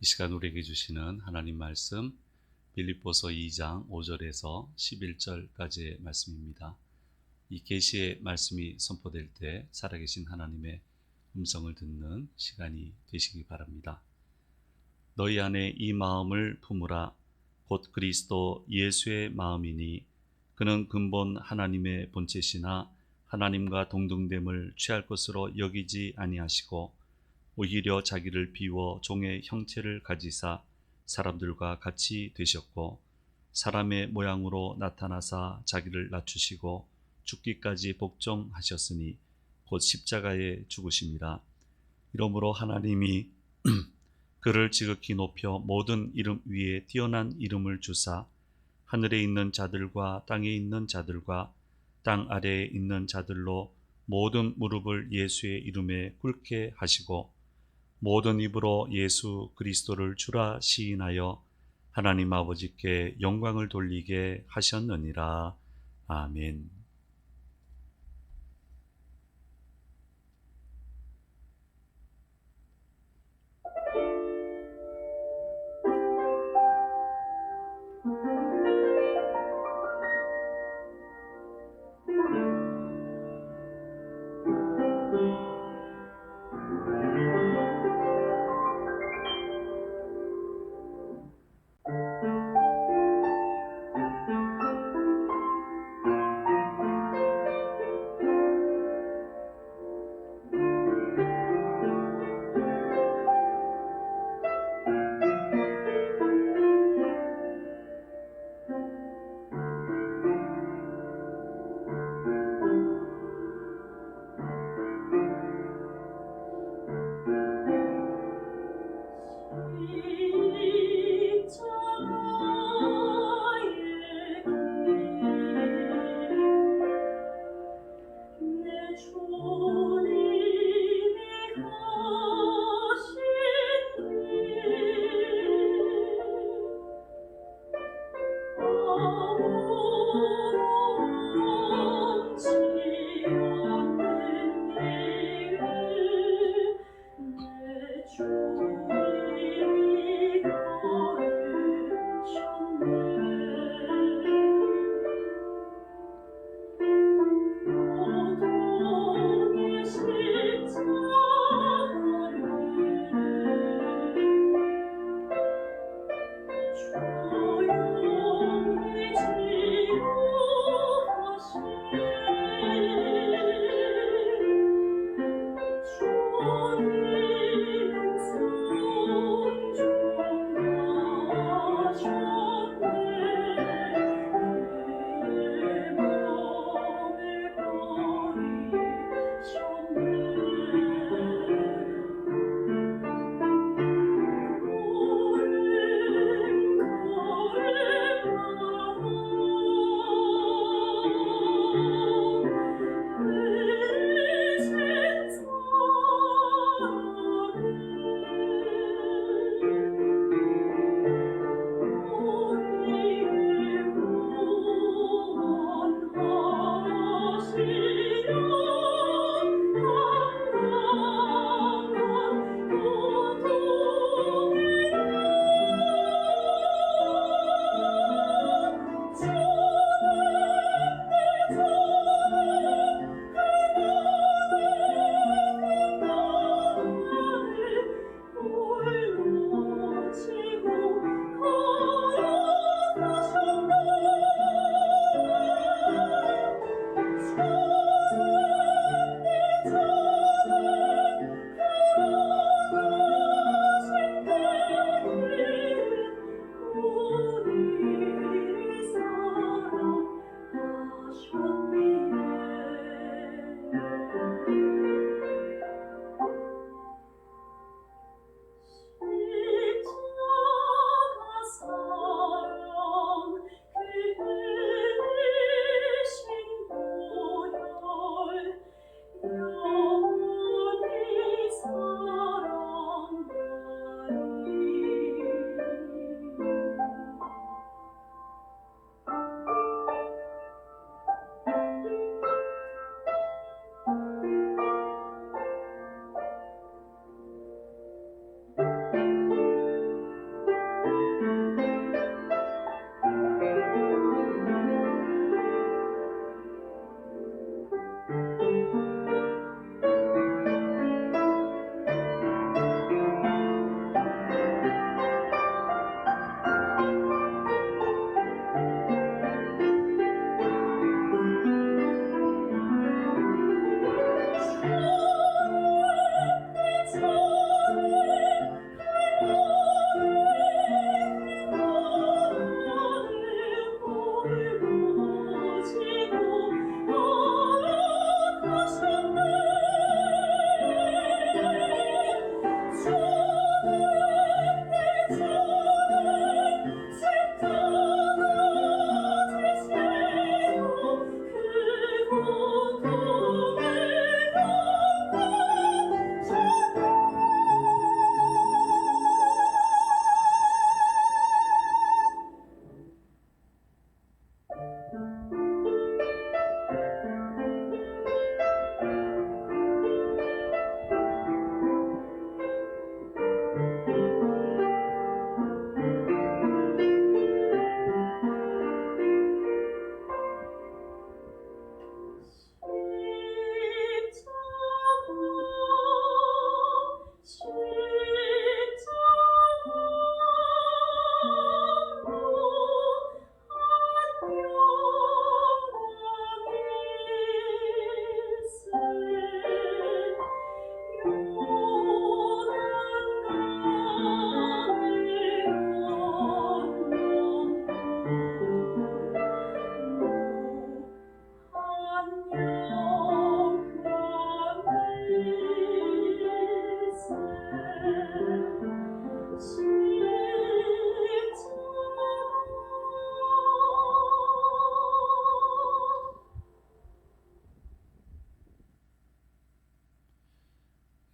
이 시간 우리에게 주시는 하나님 말씀 빌립보서 2장 5절에서 11절까지의 말씀입니다. 이 계시의 말씀이 선포될 때 살아계신 하나님의 음성을 듣는 시간이 되시기 바랍니다. 너희 안에 이 마음을 품으라. 곧 그리스도 예수의 마음이니 그는 근본 하나님의 본체시나 하나님과 동등됨을 취할 것으로 여기지 아니하시고 오히려 자기를 비워 종의 형체를 가지사 사람들과 같이 되셨고 사람의 모양으로 나타나사 자기를 낮추시고 죽기까지 복종하셨으니 곧 십자가에 죽으심이라. 이러므로 하나님이 그를 지극히 높여 모든 이름 위에 뛰어난 이름을 주사 하늘에 있는 자들과 땅에 있는 자들과 땅 아래에 있는 자들로 모든 무릎을 예수의 이름에 꿇게 하시고 모든 입으로 예수 그리스도를 주라 시인하여 하나님 아버지께 영광을 돌리게 하셨느니라. 아멘.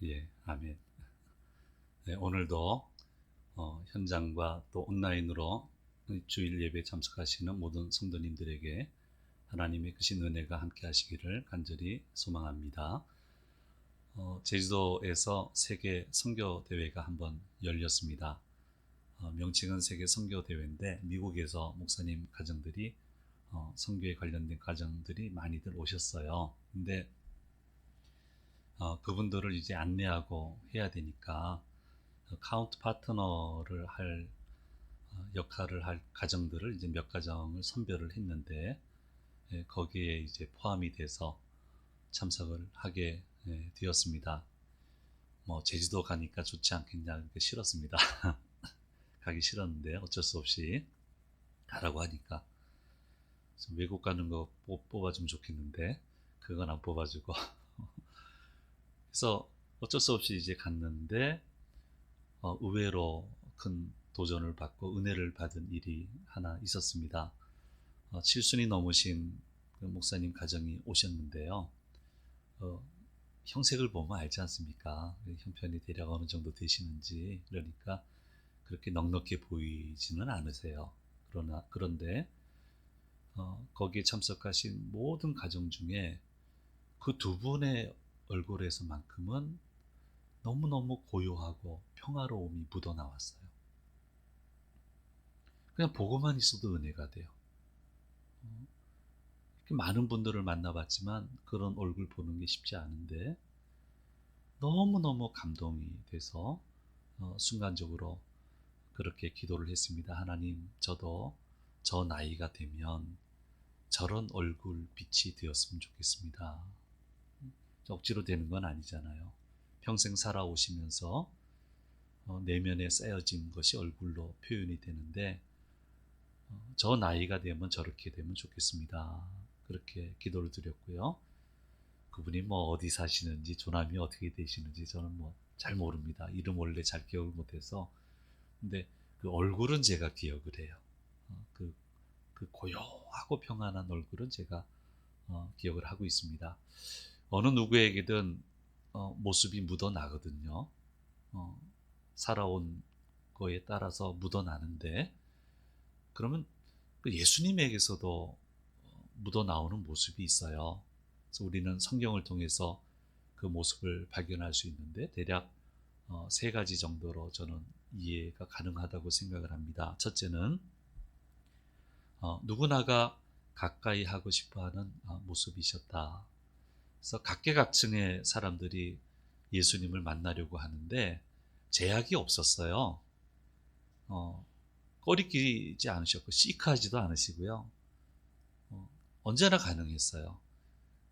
예, 아멘. 네, 오늘도 현장과 또 온라인으로 주일 예배에 참석하시는 모든 성도님들에게 하나님의 크신 은혜가 함께 하시기를 간절히 소망합니다. 제주도에서 세계 선교대회가 한번 열렸습니다. 명칭은 세계 선교대회인데 미국에서 목사님 가정들이 선교에 관련된 가정들이 많이들 오셨어요. 근데 그분들을 이제 안내하고 해야 되니까 카운트 파트너를 할 역할을 할 가정들을 이제 몇 가정을 선별을 했는데 거기에 이제 포함이 돼서 참석을 하게 되었습니다. 뭐 제주도 가니까 좋지 않겠냐 싫었습니다. 가기 싫었는데 어쩔 수 없이 가라고 하니까 외국 가는 거 뽑아주면 좋겠는데 그건 안 뽑아주고 그래서 어쩔 수 없이 이제 갔는데 의외로 큰 도전을 받고 은혜를 받은 일이 하나 있었습니다. 7순이 넘으신 그 목사님 가정이 오셨는데요. 형색을 보면 알지 않습니까? 형편이 대략 어느 정도 되시는지. 그러니까 그렇게 넉넉해 보이지는 않으세요. 그런데 거기에 참석하신 모든 가정 중에 그 두 분의 얼굴에서만큼은 너무너무 고요하고 평화로움이 묻어나왔어요. 그냥 보고만 있어도 은혜가 돼요. 많은 분들을 만나봤지만 그런 얼굴 보는 게 쉽지 않은데 너무너무 감동이 돼서 순간적으로 그렇게 기도를 했습니다. 하나님, 저도 저 나이가 되면 저런 얼굴 빛이 되었으면 좋겠습니다. 억지로 되는 건 아니잖아요. 평생 살아오시면서 내면에 쌓여진 것이 얼굴로 표현이 되는데 저 나이가 되면 저렇게 되면 좋겠습니다. 그렇게 기도를 드렸고요. 그분이 뭐 어디 사시는지 조남이 어떻게 되시는지 저는 뭐 잘 모릅니다. 이름 원래 잘 기억을 못해서. 근데 그 얼굴은 제가 기억을 해요. 그 고요하고 평안한 얼굴은 제가 기억을 하고 있습니다. 어느 누구에게든 모습이 묻어나거든요. 살아온 거에 따라서 묻어나는데 그러면 그 예수님에게서도 묻어나오는 모습이 있어요. 그래서 우리는 성경을 통해서 그 모습을 발견할 수 있는데 대략 3가지 정도로 저는 이해가 가능하다고 생각을 합니다. 첫째는 누구나가 가까이 하고 싶어하는 모습이셨다. 그래서 각계각층의 사람들이 예수님을 만나려고 하는데 제약이 없었어요. 꺼리끼지 않으셨고 시크하지도 않으시고요. 언제나 가능했어요.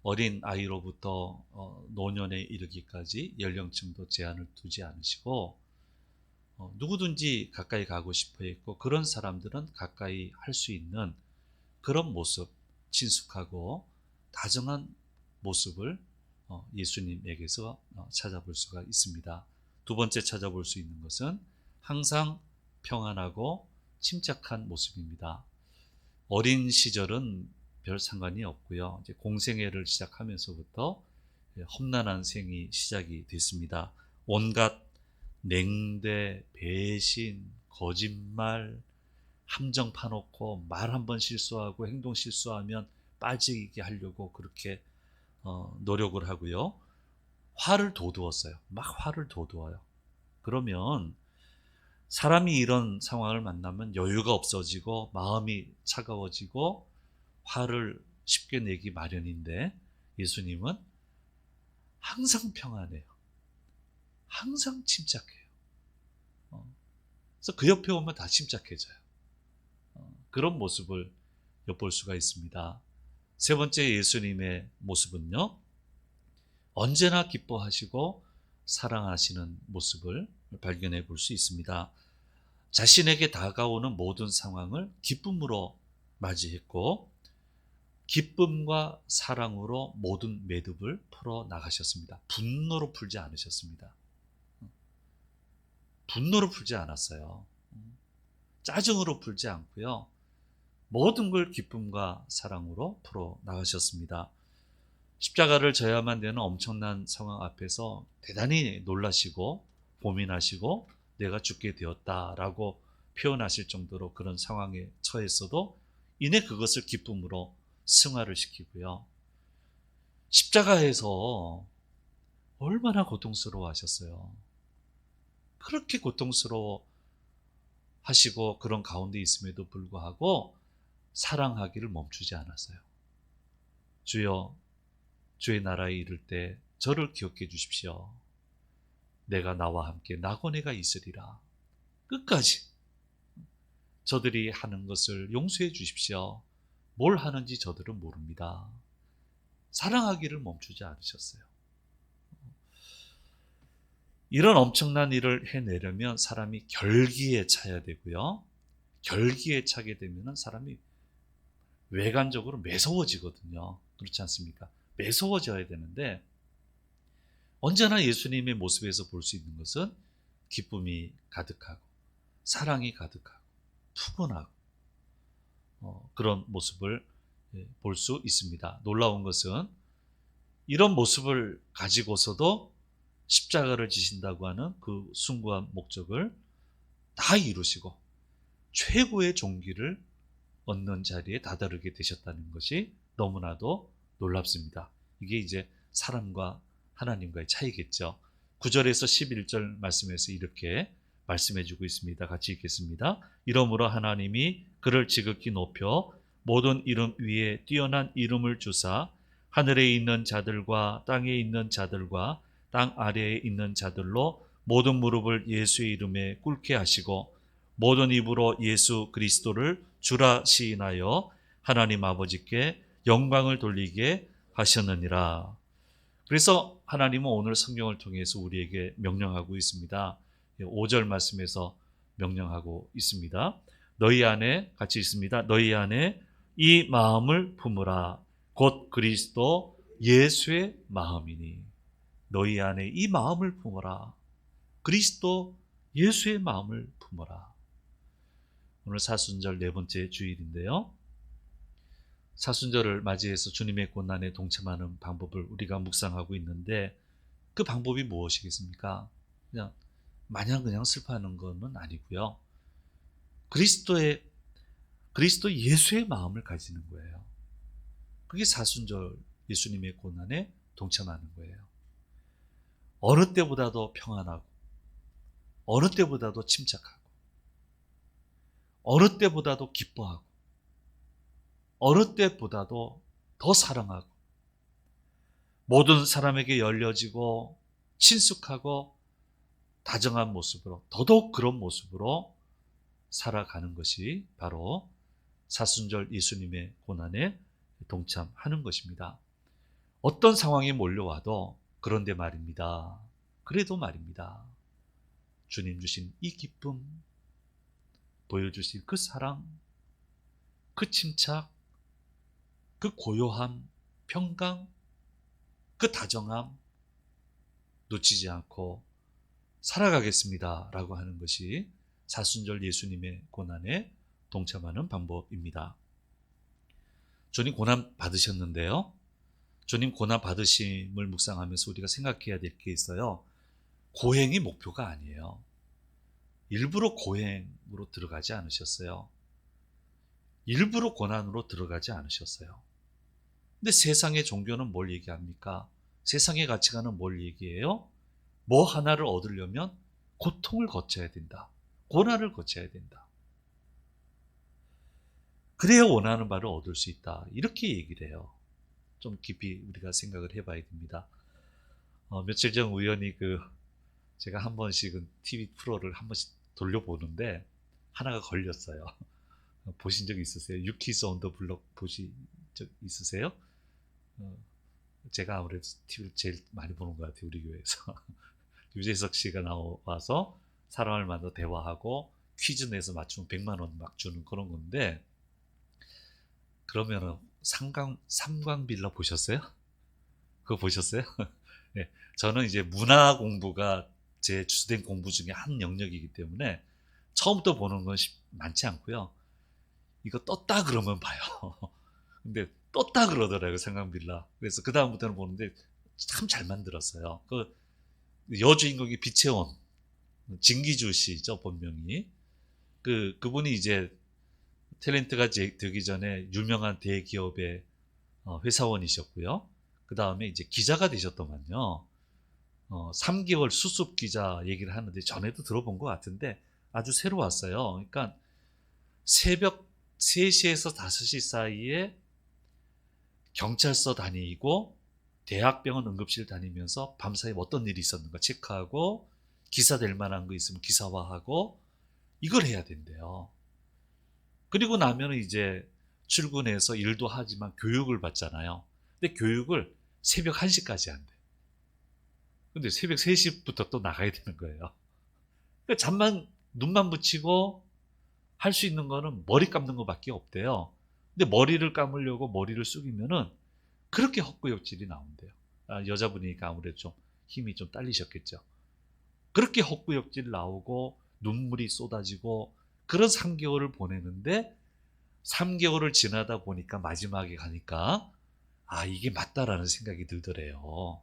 어린 아이로부터 노년에 이르기까지 연령층도 제한을 두지 않으시고 누구든지 가까이 가고 싶어 했고 그런 사람들은 가까이 할 수 있는 그런 모습, 친숙하고 다정한 모습을 예수님에게서 찾아볼 수가 있습니다. 두 번째 찾아볼 수 있는 것은 항상 평안하고 침착한 모습입니다. 어린 시절은 별 상관이 없고요. 이제 공생애를 시작하면서부터 험난한 생이 시작이 됐습니다. 온갖 냉대, 배신, 거짓말, 함정 파놓고 말 한 번 실수하고 행동 실수하면 빠지게 하려고 그렇게 노력을 하고요. 화를 돋우었어요. 막 화를 돋우어요. 그러면 사람이 이런 상황을 만나면 여유가 없어지고 마음이 차가워지고 화를 쉽게 내기 마련인데 예수님은 항상 평안해요. 항상 침착해요. 그래서 그 옆에 오면 다 침착해져요. 그런 모습을 엿볼 수가 있습니다. 세 번째 예수님의 모습은요. 언제나 기뻐하시고 사랑하시는 모습을 발견해 볼 수 있습니다. 자신에게 다가오는 모든 상황을 기쁨으로 맞이했고 기쁨과 사랑으로 모든 매듭을 풀어 나가셨습니다. 분노로 풀지 않으셨습니다. 분노로 풀지 않았어요. 짜증으로 풀지 않고요. 모든 걸 기쁨과 사랑으로 풀어 나가셨습니다. 십자가를 져야만 되는 엄청난 상황 앞에서 대단히 놀라시고 고민하시고 내가 죽게 되었다라고 표현하실 정도로 그런 상황에 처했어도 이내 그것을 기쁨으로 승화를 시키고요. 십자가에서 얼마나 고통스러워 하셨어요. 그렇게 고통스러워 하시고 그런 가운데 있음에도 불구하고 사랑하기를 멈추지 않았어요. 주여, 주의 나라에 이를 때 저를 기억해 주십시오. 내가 나와 함께 나고네가 있으리라. 끝까지 저들이 하는 것을 용서해 주십시오. 뭘 하는지 저들은 모릅니다. 사랑하기를 멈추지 않으셨어요. 이런 엄청난 일을 해내려면 사람이 결기에 차야 되고요. 결기에 차게 되면 사람이 외관적으로 매서워지거든요. 그렇지 않습니까? 매서워져야 되는데 언제나 예수님의 모습에서 볼 수 있는 것은 기쁨이 가득하고 사랑이 가득하고 푸근하고 그런 모습을 볼 수 있습니다. 놀라운 것은 이런 모습을 가지고서도 십자가를 지신다고 하는 그 숭고한 목적을 다 이루시고 최고의 종기를 얻는 자리에 다다르게 되셨다는 것이 너무나도 놀랍습니다. 이게 이제 사람과 하나님과의 차이겠죠. 9절에서 11절 말씀에서 이렇게 말씀해 주고 있습니다. 같이 읽겠습니다. 이러므로 하나님이 그를 지극히 높여 모든 이름 위에 뛰어난 이름을 주사 하늘에 있는 자들과 땅에 있는 자들과 땅 아래에 있는 자들로 모든 무릎을 예수의 이름에 꿇게 하시고 모든 입으로 예수 그리스도를 주라 시인하여 하나님 아버지께 영광을 돌리게 하셨느니라. 그래서 하나님은 오늘 성경을 통해서 우리에게 명령하고 있습니다. 5절 말씀에서 명령하고 있습니다. 너희 안에 같이 있습니다. 너희 안에 이 마음을 품으라. 곧 그리스도 예수의 마음이니. 너희 안에 이 마음을 품어라. 그리스도 예수의 마음을 품어라. 오늘 사순절 네 번째 주일인데요. 사순절을 맞이해서 주님의 고난에 동참하는 방법을 우리가 묵상하고 있는데 그 방법이 무엇이겠습니까? 마냥 그냥 슬퍼하는 것은 아니고요. 그리스도 예수의 마음을 가지는 거예요. 그게 사순절 예수님의 고난에 동참하는 거예요. 어느 때보다도 평안하고 어느 때보다도 침착하고 어느 때보다도 기뻐하고 어느 때보다도 더 사랑하고 모든 사람에게 열려지고 친숙하고 다정한 모습으로 더더욱 그런 모습으로 살아가는 것이 바로 사순절 예수님의 고난에 동참하는 것입니다. 어떤 상황이 몰려와도 그런데 말입니다. 그래도 말입니다. 주님 주신 이 기쁨, 보여주신 그 사랑, 그 침착, 그 고요함, 평강, 그 다정함 놓치지 않고 살아가겠습니다 라고 하는 것이 사순절 예수님의 고난에 동참하는 방법입니다. 주님 고난 받으셨는데요. 주님 고난 받으심을 묵상하면서 우리가 생각해야 될 게 있어요. 고행이 목표가 아니에요. 일부러 고행으로 들어가지 않으셨어요. 일부러 고난으로 들어가지 않으셨어요. 근데 세상의 종교는 뭘 얘기합니까? 세상의 가치관은 뭘 얘기해요? 뭐 하나를 얻으려면 고통을 거쳐야 된다. 고난을 거쳐야 된다. 그래야 원하는 바를 얻을 수 있다. 이렇게 얘기를 해요. 좀 깊이 우리가 생각을 해봐야 됩니다. 며칠 전 우연히 제가 한 번씩은 TV 프로를 한 번씩 돌려보는데 하나가 걸렸어요. 보신 적 있으세요? 유키즈 온 더 블록 보신 적 있으세요? 제가 아무래도 TV를 제일 많이 보는 것 같아요. 우리 교회에서. 유재석 씨가 나와서 사람을 만나 대화하고 퀴즈 내서 맞추면 100만 원 막 주는 그런 건데 그러면은 삼광빌라 보셨어요? 그거 보셨어요? 네, 저는 이제 문화 공부가 제 주된 공부 중에 한 영역이기 때문에 처음부터 보는 건 많지 않고요. 이거 떴다 그러면 봐요. 근데 떴다 그러더라고요, 성강빌라. 그래서 그 다음부터는 보는데 참 잘 만들었어요. 그 여주인공이 비채원, 진기주 씨죠, 본명이. 그분이 이제 탤런트가 되기 전에 유명한 대기업의 회사원이셨고요. 그 다음에 이제 기자가 되셨더만요. 3개월 수습 기자 얘기를 하는데 전에도 들어본 것 같은데 아주 새로웠어요. 그러니까 새벽 3시에서 5시 사이에 경찰서 다니고 대학병원 응급실 다니면서 밤사이 어떤 일이 있었는가 체크하고 기사 될 만한 거 있으면 기사화하고 이걸 해야 된대요. 그리고 나면 이제 출근해서 일도 하지만 교육을 받잖아요. 근데 교육을 새벽 1시까지 한대. 근데 새벽 3시부터 또 나가야 되는 거예요. 그러니까 잠만 눈만 붙이고 할 수 있는 거는 머리 감는 것밖에 없대요. 근데 머리를 감으려고 머리를 숙이면은 그렇게 헛구역질이 나온대요. 여자분이니까 아무래도 좀 힘이 좀 딸리셨겠죠. 그렇게 헛구역질 나오고 눈물이 쏟아지고 그런 3개월을 보내는데 3개월을 지나다 보니까 마지막에 가니까 이게 맞다라는 생각이 들더래요.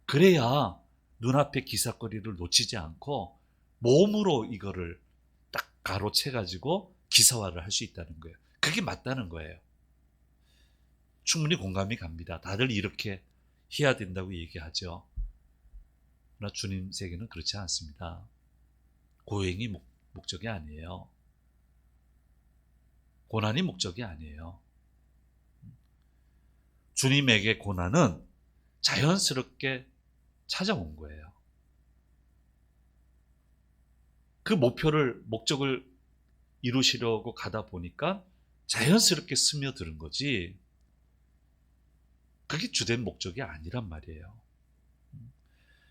그래야 눈앞에 기사거리를 놓치지 않고 몸으로 이거를 딱 가로채가지고 기사화를 할 수 있다는 거예요. 그게 맞다는 거예요. 충분히 공감이 갑니다. 다들 이렇게 해야 된다고 얘기하죠. 그러나 주님 세계는 그렇지 않습니다. 고행이 목적이 아니에요. 고난이 목적이 아니에요. 주님에게 고난은 자연스럽게 찾아온 거예요. 그 목적을 이루시려고 가다 보니까 자연스럽게 스며드는 거지, 그게 주된 목적이 아니란 말이에요.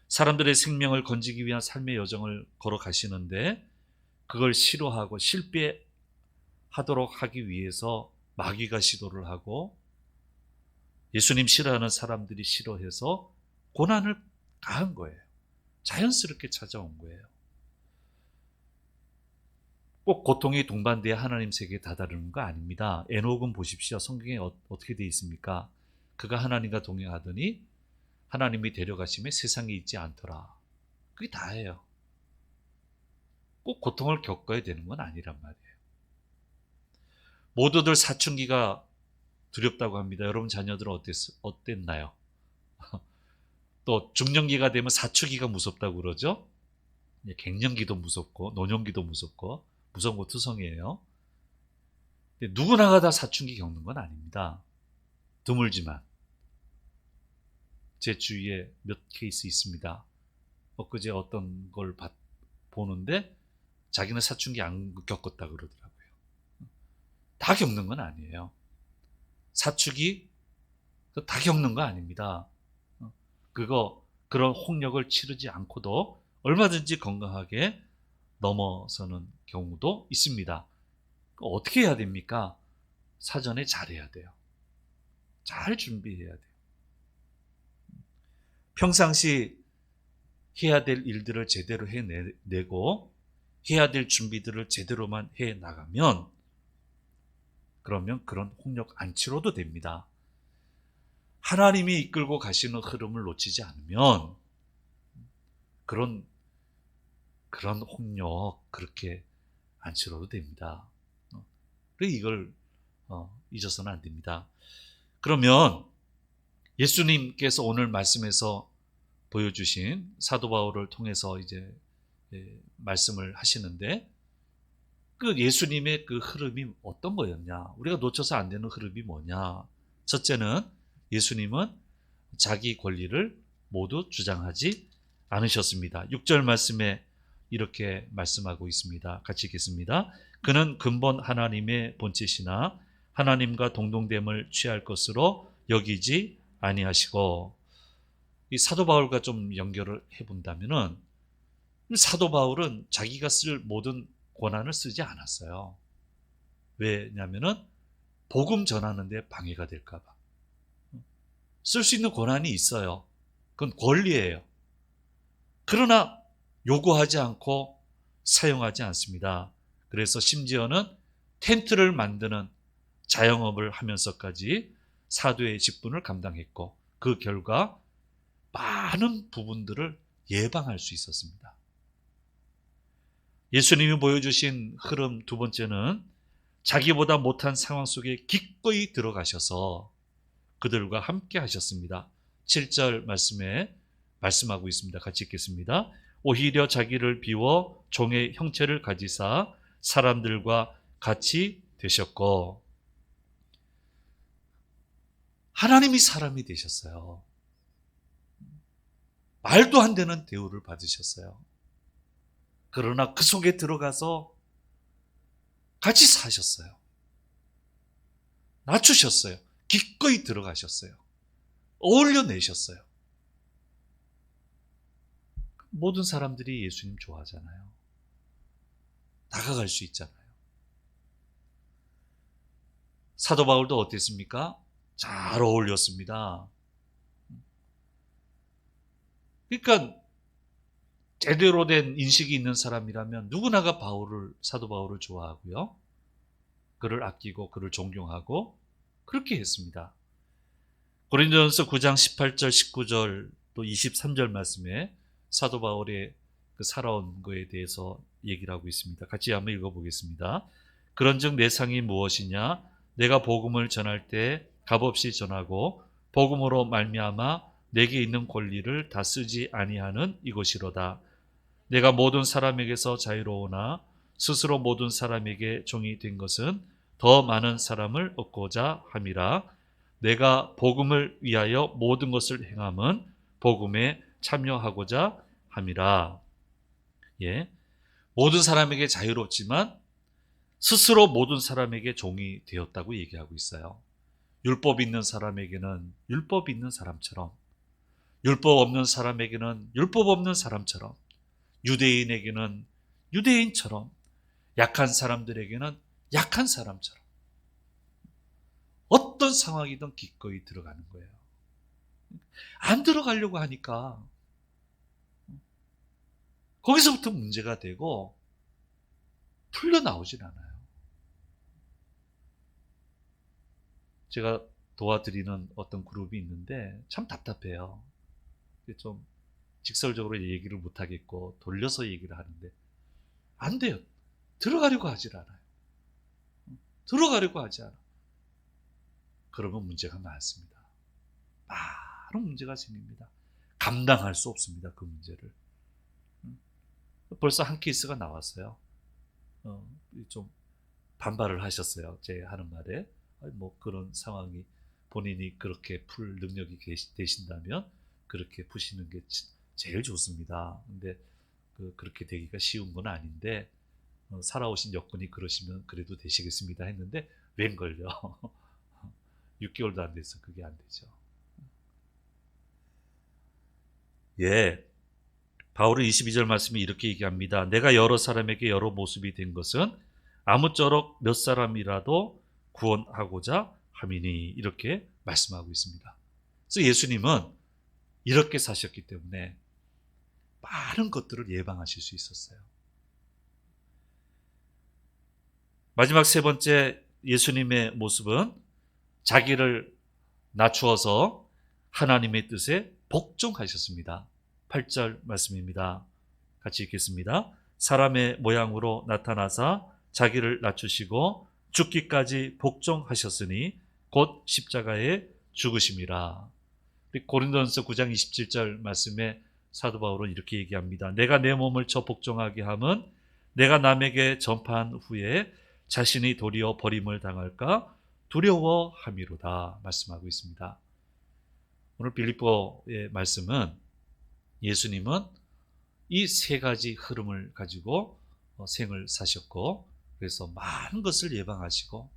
사람들의 생명을 건지기 위한 삶의 여정을 걸어가시는데 그걸 싫어하고 실패하도록 하기 위해서 마귀가 시도를 하고 예수님 싫어하는 사람들이 싫어해서 고난을 가한 거예요. 자연스럽게 찾아온 거예요. 꼭 고통이 동반돼야 하나님 세계에 다다르는 거 아닙니다. 에녹은 보십시오. 성경에 어떻게 되어 있습니까? 그가 하나님과 동행하더니 하나님이 데려가심에 세상에 있지 않더라. 그게 다예요. 꼭 고통을 겪어야 되는 건 아니란 말이에요. 모두들 사춘기가 두렵다고 합니다. 여러분 자녀들은 어땠나요? 또 중년기가 되면 사춘기가 무섭다고 그러죠. 갱년기도 무섭고 노년기도 무섭고 무서운 거 투성이에요. 누구나가 다 사춘기 겪는 건 아닙니다. 드물지만 제 주위에 몇 케이스 있습니다. 엊그제 어떤 걸 보는데 자기는 사춘기 안 겪었다 그러더라고요. 다 겪는 건 아니에요. 사춘기 다 겪는 거 아닙니다. 그런 홍역을 치르지 않고도 얼마든지 건강하게 넘어서는 경우도 있습니다. 어떻게 해야 됩니까? 사전에 잘해야 돼요. 잘 준비해야 돼요. 평상시 해야 될 일들을 제대로 해내고 해야 될 준비들을 제대로만 해나가면 그러면 그런 홍역 안 치러도 됩니다. 하나님이 이끌고 가시는 흐름을 놓치지 않으면 그런 홍역 그렇게 안 치러도 됩니다. 이걸 잊어서는 안 됩니다. 그러면 예수님께서 오늘 말씀에서 보여주신 사도 바울을 통해서 이제 말씀을 하시는데 그 예수님의 그 흐름이 어떤 거였냐? 우리가 놓쳐서 안 되는 흐름이 뭐냐? 첫째는 예수님은 자기 권리를 모두 주장하지 않으셨습니다. 6절 말씀에 이렇게 말씀하고 있습니다. 같이 읽겠습니다. 그는 근본 하나님의 본체시나 하나님과 동등됨을 취할 것으로 여기지 아니하시고, 이 사도 바울과 좀 연결을 해본다면은 사도 바울은 자기가 쓸 모든 권한을 쓰지 않았어요. 왜냐하면은 복음 전하는데 방해가 될까봐. 쓸 수 있는 권한이 있어요. 그건 권리예요. 그러나 요구하지 않고 사용하지 않습니다. 그래서 심지어는 텐트를 만드는 자영업을 하면서까지 사도의 직분을 감당했고 그 결과 많은 부분들을 예방할 수 있었습니다. 예수님이 보여주신 흐름 두 번째는 자기보다 못한 상황 속에 기꺼이 들어가셔서 그들과 함께 하셨습니다. 7절 말씀에 말씀하고 있습니다. 같이 읽겠습니다. 오히려 자기를 비워 종의 형체를 가지사 사람들과 같이 되셨고, 하나님이 사람이 되셨어요. 말도 안 되는 대우를 받으셨어요. 그러나 그 속에 들어가서 같이 사셨어요. 낮추셨어요. 기꺼이 들어가셨어요. 어울려내셨어요. 모든 사람들이 예수님 좋아하잖아요. 다가갈 수 있잖아요. 사도 바울도 어땠습니까? 잘 어울렸습니다. 그러니까 제대로 된 인식이 있는 사람이라면 누구나가 사도 바울을 좋아하고요. 그를 아끼고 그를 존경하고 그렇게 했습니다. 고린도전서 9장 18절 19절 또 23절 말씀에 사도 바울의 그 살아온 것에 대해서 얘기를 하고 있습니다. 같이 한번 읽어보겠습니다. 그런즉 내 상이 무엇이냐? 내가 복음을 전할 때 값없이 전하고 복음으로 말미암아 내게 있는 권리를 다 쓰지 아니하는 이것이로다. 내가 모든 사람에게서 자유로우나 스스로 모든 사람에게 종이 된 것은 더 많은 사람을 얻고자 함이라. 내가 복음을 위하여 모든 것을 행함은 복음에 참여하고자 함이라. 예. 모든 사람에게 자유롭지만 스스로 모든 사람에게 종이 되었다고 얘기하고 있어요. 율법 있는 사람에게는 율법 있는 사람처럼, 율법 없는 사람에게는 율법 없는 사람처럼, 유대인에게는 유대인처럼, 약한 사람들에게는 약한 사람처럼 어떤 상황이든 기꺼이 들어가는 거예요. 안 들어가려고 하니까 거기서부터 문제가 되고 풀려나오질 않아요. 제가 도와드리는 어떤 그룹이 있는데 참 답답해요. 좀 직설적으로 얘기를 못하겠고 돌려서 얘기를 하는데 안 돼요. 들어가려고 하질 않아요. 들어가려고 하지 않아. 그러면 문제가 많습니다. 많은 문제가 생깁니다. 감당할 수 없습니다. 그 문제를. 벌써 한 케이스가 나왔어요. 좀 반발을 하셨어요. 제 하는 말에. 뭐 그런 상황이 본인이 그렇게 풀 능력이 되신다면 그렇게 푸시는 게 제일 좋습니다. 근데 그렇게 되기가 쉬운 건 아닌데 살아오신 여건이 그러시면 그래도 되시겠습니다 했는데 웬걸요. 6개월도 안 돼서 그게 안 되죠. 예. 바울은 22절 말씀에 이렇게 얘기합니다. 내가 여러 사람에게 여러 모습이 된 것은 아무쪼록 몇 사람이라도 구원하고자 함이니 이렇게 말씀하고 있습니다. 그래서 예수님은 이렇게 사셨기 때문에 많은 것들을 예방하실 수 있었어요. 마지막 세 번째 예수님의 모습은 자기를 낮추어서 하나님의 뜻에 복종하셨습니다. 8절 말씀입니다. 같이 읽겠습니다. 사람의 모양으로 나타나사 자기를 낮추시고 죽기까지 복종하셨으니 곧 십자가에 죽으심이라. 고린도전서 9장 27절 말씀에 사도 바울은 이렇게 얘기합니다. 내가 내 몸을 저 복종하게 함은 내가 남에게 전파한 후에 자신이 도리어 버림을 당할까 두려워함이로다 말씀하고 있습니다. 오늘 빌립보의 말씀은 예수님은 이 세 가지 흐름을 가지고 생을 사셨고 그래서 많은 것을 예방하시고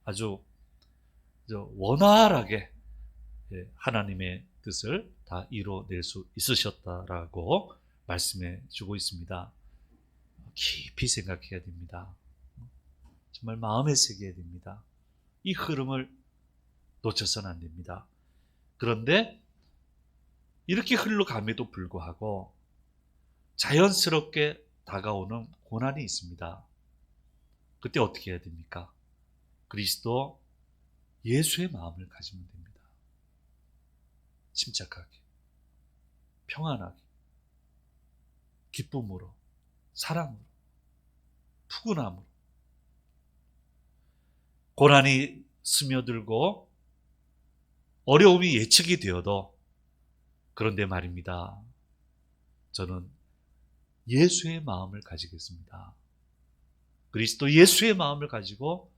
아주 원활하게 하나님의 뜻을 다 이뤄낼 수 있으셨다라고 말씀해 주고 있습니다. 깊이 생각해야 됩니다. 정말 마음에 새겨야 됩니다. 이 흐름을 놓쳐서는 안 됩니다. 그런데 이렇게 흘러감에도 불구하고 자연스럽게 다가오는 고난이 있습니다. 그때 어떻게 해야 됩니까? 그리스도 예수의 마음을 가지면 됩니다. 침착하게, 평안하게, 기쁨으로, 사랑으로, 푸근함으로. 고난이 스며들고 어려움이 예측이 되어도, 그런데 말입니다, 저는 예수의 마음을 가지겠습니다. 그리스도 예수의 마음을 가지고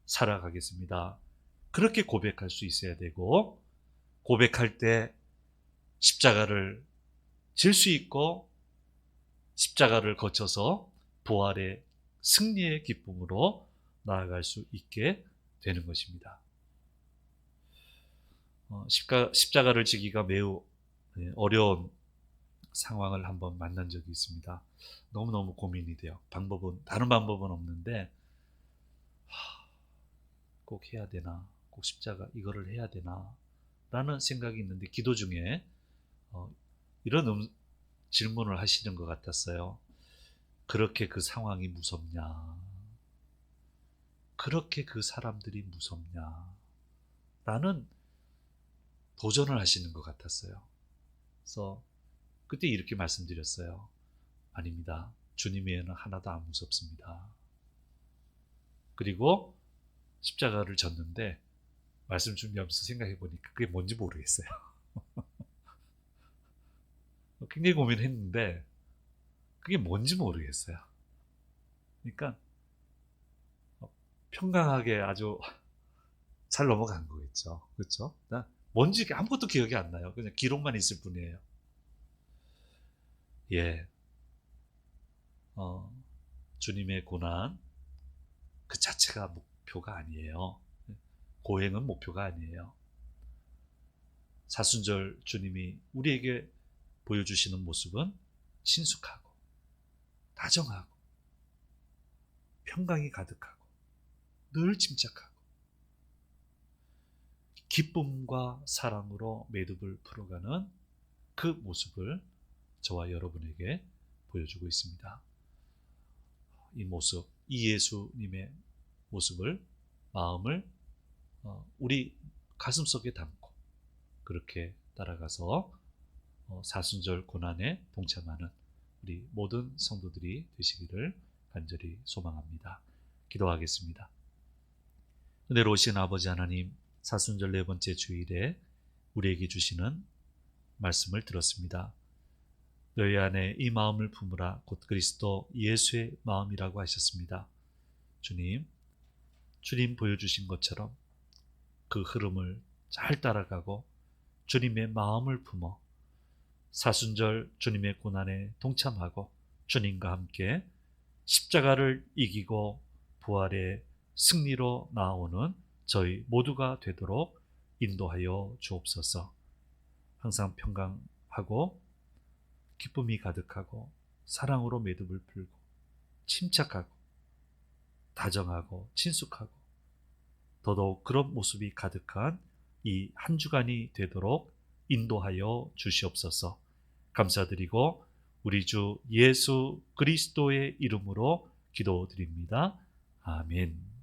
살아가겠습니다. 그렇게 고백할 수 있어야 되고, 고백할 때 십자가를 질 수 있고, 십자가를 거쳐서 부활의 승리의 기쁨으로 나아갈 수 있게 되는 것입니다. 십자가를 지기가 매우 어려운 상황을 한번 만난 적이 있습니다. 너무너무 고민이 돼요. 다른 방법은 없는데, 꼭 해야 되나? 꼭 십자가 이거를 해야 되나? 라는 생각이 있는데, 기도 중에 이런 질문을 하시는 것 같았어요. 그렇게 그 상황이 무섭냐? 그렇게 그 사람들이 무섭냐? 라는 도전을 하시는 것 같았어요. 그래서 그때 이렇게 말씀드렸어요. 아닙니다. 주님 외에는 하나도 안 무섭습니다. 그리고 십자가를 졌는데, 말씀 준비하면서 생각해 보니까 그게 뭔지 모르겠어요. 굉장히 고민했는데 그게 뭔지 모르겠어요. 그러니까 평강하게 아주 잘 넘어간 거겠죠. 그렇죠? 뭔지 아무것도 기억이 안 나요. 그냥 기록만 있을 뿐이에요. 예, 주님의 고난 그 자체가 목표가 아니에요. 고행은 목표가 아니에요. 사순절 주님이 우리에게 보여주시는 모습은 친숙하고 다정하고 평강이 가득하고 늘 침착하고 기쁨과 사랑으로 매듭을 풀어가는 그 모습을 저와 여러분에게 보여주고 있습니다. 이 모습, 이 예수님의 모습을, 마음을 우리 가슴속에 담고 그렇게 따라가서 사순절 고난에 동참하는 우리 모든 성도들이 되시기를 간절히 소망합니다. 기도하겠습니다. 은혜로우신 아버지 하나님, 사순절 네 번째 주일에 우리에게 주시는 말씀을 들었습니다. 너희 안에 이 마음을 품으라, 곧 그리스도 예수의 마음이라고 하셨습니다. 주님 보여주신 것처럼 그 흐름을 잘 따라가고 주님의 마음을 품어 사순절 주님의 고난에 동참하고 주님과 함께 십자가를 이기고 부활의 승리로 나아오는 저희 모두가 되도록 인도하여 주옵소서. 항상 평강하고 기쁨이 가득하고 사랑으로 매듭을 풀고 침착하고 다정하고 친숙하고 더더욱 그런 모습이 가득한 이 한 주간이 되도록 인도하여 주시옵소서. 감사드리고 우리 주 예수 그리스도의 이름으로 기도드립니다. 아멘.